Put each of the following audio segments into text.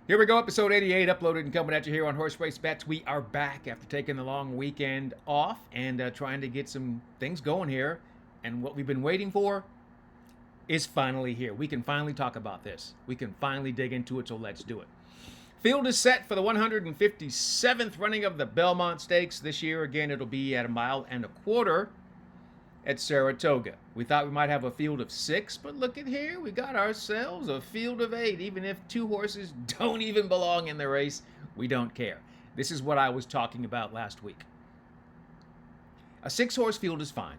Here we go, episode 88, uploaded and coming at you here on Horse Race Bets. We are back after taking the long weekend off and trying to get some things going here. And what we've been waiting for is finally here. We can finally talk about this. We can finally dig into it, so let's do it. Field is set for the 157th running of the Belmont Stakes. This year, again, it'll be at 1.25 miles at Saratoga. We thought we might have a field of 6, but look at here. We got ourselves a field of 8. Even if 2 horses don't even belong in the race, we don't care. This is what I was talking about last week. A 6-horse field is fine,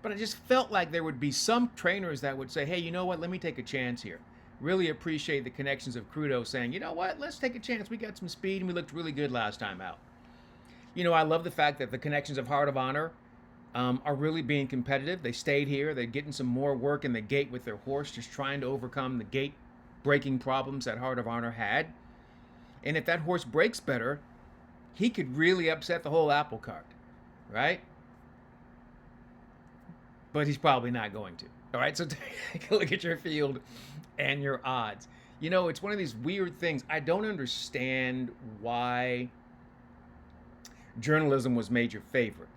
but I just felt like there would be some trainers that would say, hey, you know what, let me take a chance here. Really appreciate the connections of Rudulph saying, you know what, let's take a chance. We got some speed and we looked really good last time out. You know, I love the fact that the connections of Heart of Honor are really being competitive. They stayed here. They're getting some more work in the gate with their horse, just trying to overcome the gate breaking problems that Heart of Honor had. And if that horse breaks better, he could really upset the whole apple cart, right? But he's probably not going to. All right, so take a look at your field and your odds. You know, it's one of these weird things. I don't understand why journalism was made your favorite.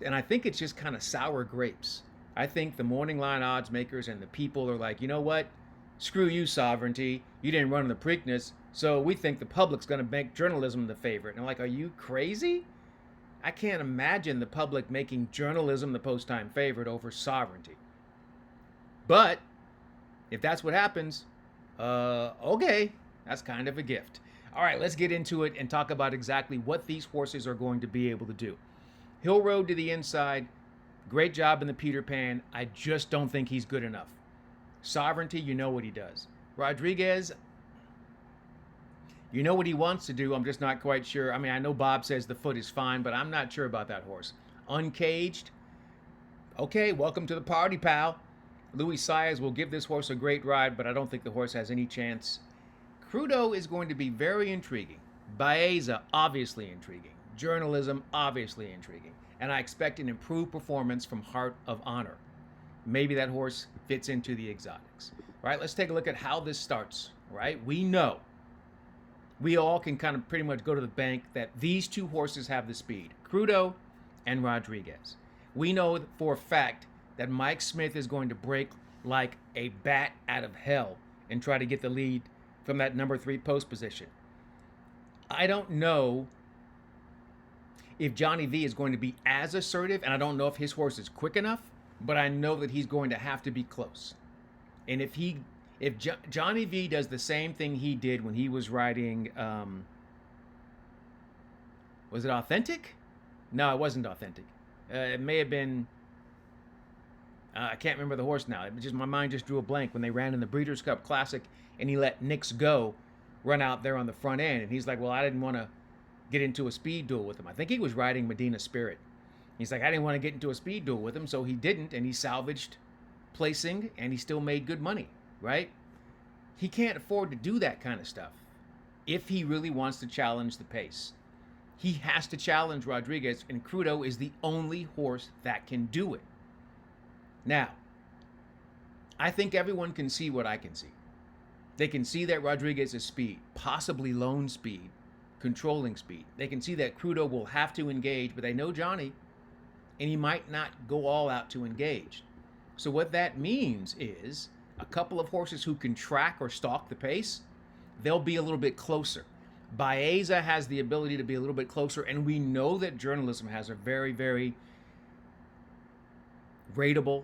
And I think it's just kind of sour grapes. I think the morning line odds makers and the people are like, you know what? Screw you, Sovereignty. You didn't run the Preakness, so we think the public's going to make journalism the favorite. And I'm like, are you crazy? I can't imagine the public making journalism the post-time favorite over Sovereignty. But if that's what happens, okay, that's kind of a gift. All right, let's get into it and talk about exactly what these horses are going to be able to do. Hill Road to the inside, great job in the Peter Pan. I just don't think he's good enough. Sovereignty, you know what he does. Rodriguez, you know what he wants to do. I'm just not quite sure. I mean, I know Bob says the foot is fine, but I'm not sure about that horse. Uncaged, okay, welcome to the party, pal. Louis Saez will give this horse a great ride, but I don't think the horse has any chance. Crudo is going to be very intriguing. Baeza, obviously intriguing. Journalism, obviously intriguing. And I expect an improved performance from Heart of Honor. Maybe that horse fits into the exotics. All right, let's take a look at how this starts. All right, we know, we all can kind of pretty much go to the bank that these 2 horses have the speed, Crudo and Rodriguez. We know for a fact that Mike Smith is going to break like a bat out of hell and try to get the lead from that number 3 post position. I don't know if Johnny V is going to be as assertive, and I don't know if his horse is quick enough, but I know that he's going to have to be close. And if Johnny V does the same thing he did when he was riding, was it Authentic? No, it wasn't Authentic. It may have been, I can't remember the horse now. My mind just drew a blank when they ran in the Breeders' Cup Classic and he let Nix Go run out there on the front end. And he's like, well, I didn't want to get into a speed duel with him. I think he was riding Medina Spirit. He's like, I didn't want to get into a speed duel with him, so he didn't, and he salvaged placing, and he still made good money, right? He can't afford to do that kind of stuff if he really wants to challenge the pace. He has to challenge Rodriguez, and Crudo is the only horse that can do it. Now, I think everyone can see what I can see. They can see that Rodriguez's speed, possibly lone speed, controlling speed. They can see that Crudo will have to engage, but they know Johnny, and he might not go all out to engage. So what that means is a couple of horses who can track or stalk the pace, they'll be a little bit closer. Baeza has the ability to be a little bit closer, and we know that journalism has a very, very rateable,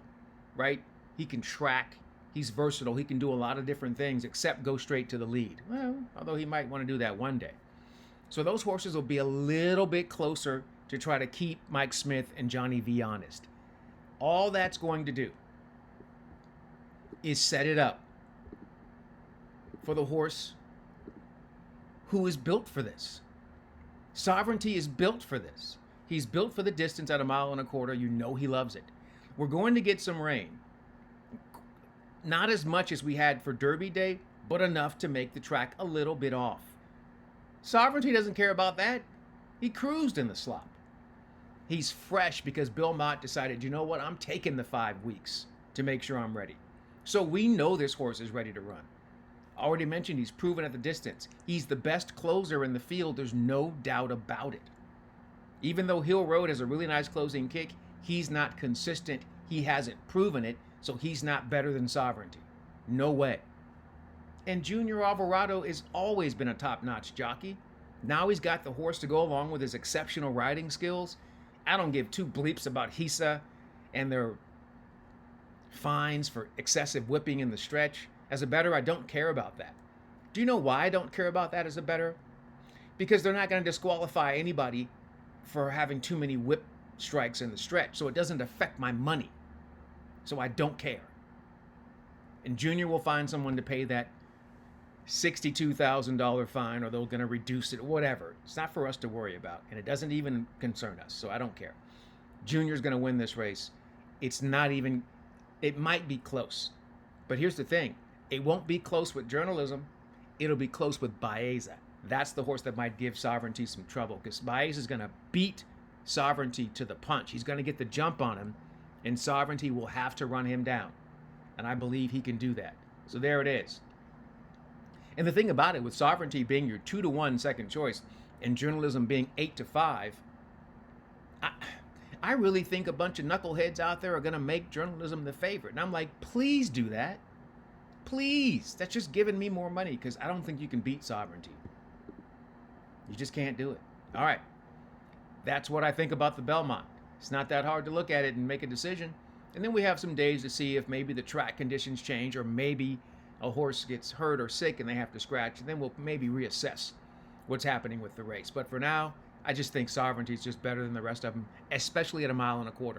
right? He can track. He's versatile. He can do a lot of different things except go straight to the lead. Well, although he might want to do that one day. So those horses will be a little bit closer to try to keep Mike Smith and Johnny V honest. All that's going to do is set it up for the horse who is built for this. Sovereignty is built for this. He's built for the distance at 1.25 miles. You know he loves it. We're going to get some rain. Not as much as we had for Derby Day, but enough to make the track a little bit off. Sovereignty doesn't care about that. He cruised in the slop. He's fresh because BELMONT decided, you know what, I'm taking the 5 weeks to make sure I'm ready. So we know this horse is ready to run. Already mentioned, he's proven at the distance. He's the best closer in the field. There's no doubt about it. Even though Hill Road has a really nice closing kick, he's not consistent. He hasn't proven it, so he's not better than Sovereignty. No way. And Junior Alvarado has always been a top-notch jockey. Now he's got the horse to go along with his exceptional riding skills. I don't give two bleeps about Hisa and their fines for excessive whipping in the stretch. As a bettor, I don't care about that. Do you know why I don't care about that as a bettor? Because they're not going to disqualify anybody for having too many whip strikes in the stretch, so it doesn't affect my money. So I don't care. And Junior will find someone to pay that $62,000 fine, or they're going to reduce it, whatever. It's not for us to worry about, and it doesn't even concern us, so I don't care. Junior's going to win this race. It's not even, it might be close. But here's the thing. It won't be close with Journalism. It'll be close with Baeza. That's the horse that might give Sovereignty some trouble, because Baeza is going to beat Sovereignty to the punch. He's going to get the jump on him, and Sovereignty will have to run him down. And I believe he can do that. So there it is. And the thing about it, with Sovereignty being your 2-1 second choice and Journalism being 8-5, I really think a bunch of knuckleheads out there are going to make Journalism the favorite. And I'm like, please do that. Please. That's just giving me more money, because I don't think you can beat Sovereignty. You just can't do it. All right. That's what I think about the Belmont. It's not that hard to look at it and make a decision. And then we have some days to see if maybe the track conditions change, or maybe a horse gets hurt or sick and they have to scratch, and then we'll maybe reassess what's happening with the race. But for now, I just think Sovereignty is just better than the rest of them, especially at 1.25 miles.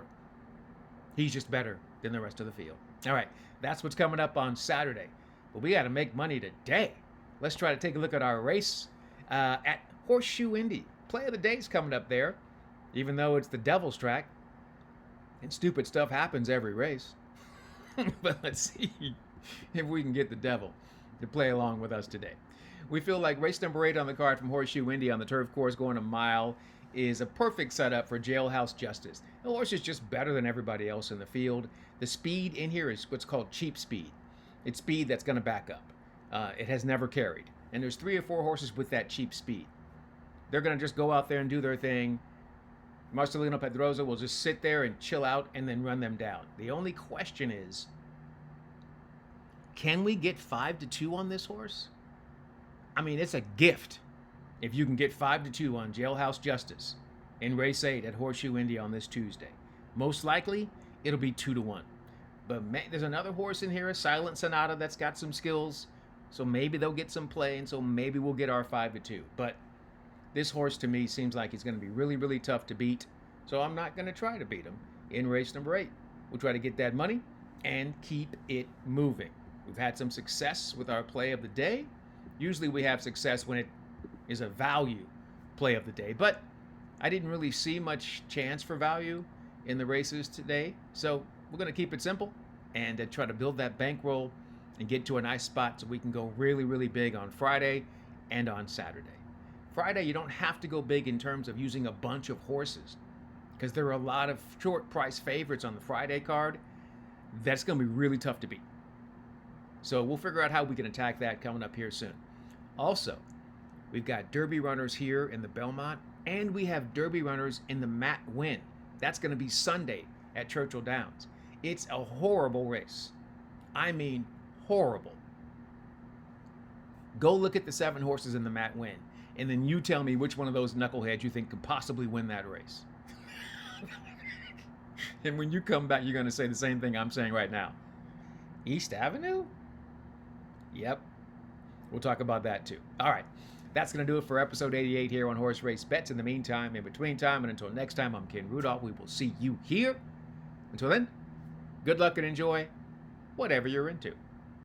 He's just better than the rest of the field. All right, that's what's coming up on Saturday. But we got to make money today. Let's try to take a look at our race at Horseshoe Indy. Play of the day's coming up there, even though it's the devil's track. And stupid stuff happens every race. But let's see if we can get the devil to play along with us today. We feel like race number 8 on the card from Horseshoe Indy on the turf course going 1 mile is a perfect setup for Jailhouse Justice. The horse is just better than everybody else in the field. The speed in here is what's called cheap speed. It's speed that's going to back up. It has never carried. And there's 3 or 4 horses with that cheap speed. They're going to just go out there and do their thing. Marcelino Pedrosa will just sit there and chill out and then run them down. The only question is, can we get 5-2 on this horse? I mean, it's a gift if you can get 5-2 on Jailhouse Justice in race 8 at Horseshoe Indy on this Tuesday. Most likely, it'll be 2-1. But there's another horse in here, a Silent Sonata, that's got some skills. So maybe they'll get some play, and so maybe we'll get our 5-2. But this horse, to me, seems like he's going to be really, really tough to beat. So I'm not going to try to beat him in race number 8. We'll try to get that money and keep it moving. We've had some success with our play of the day. Usually we have success when it is a value play of the day. But I didn't really see much chance for value in the races today. So we're going to keep it simple and try to build that bankroll and get to a nice spot so we can go really, really big on Friday and on Saturday. Friday, you don't have to go big in terms of using a bunch of horses, because there are a lot of short price favorites on the Friday card. That's going to be really tough to beat. So we'll figure out how we can attack that coming up here soon. Also, we've got Derby runners here in the Belmont, and we have Derby runners in the Matt Winn. That's going to be Sunday at Churchill Downs. It's a horrible race. I mean, horrible. Go look at the 7 horses in the Matt Winn, and then you tell me which one of those knuckleheads you think could possibly win that race. And when you come back, you're going to say the same thing I'm saying right now. East Avenue? Yep. We'll talk about that too. All right. That's going to do it for episode 88 here on Horse Race Bets. In the meantime, in between time, and until next time, I'm Ken Rudulph. We will see you here. Until then, good luck and enjoy whatever you're into.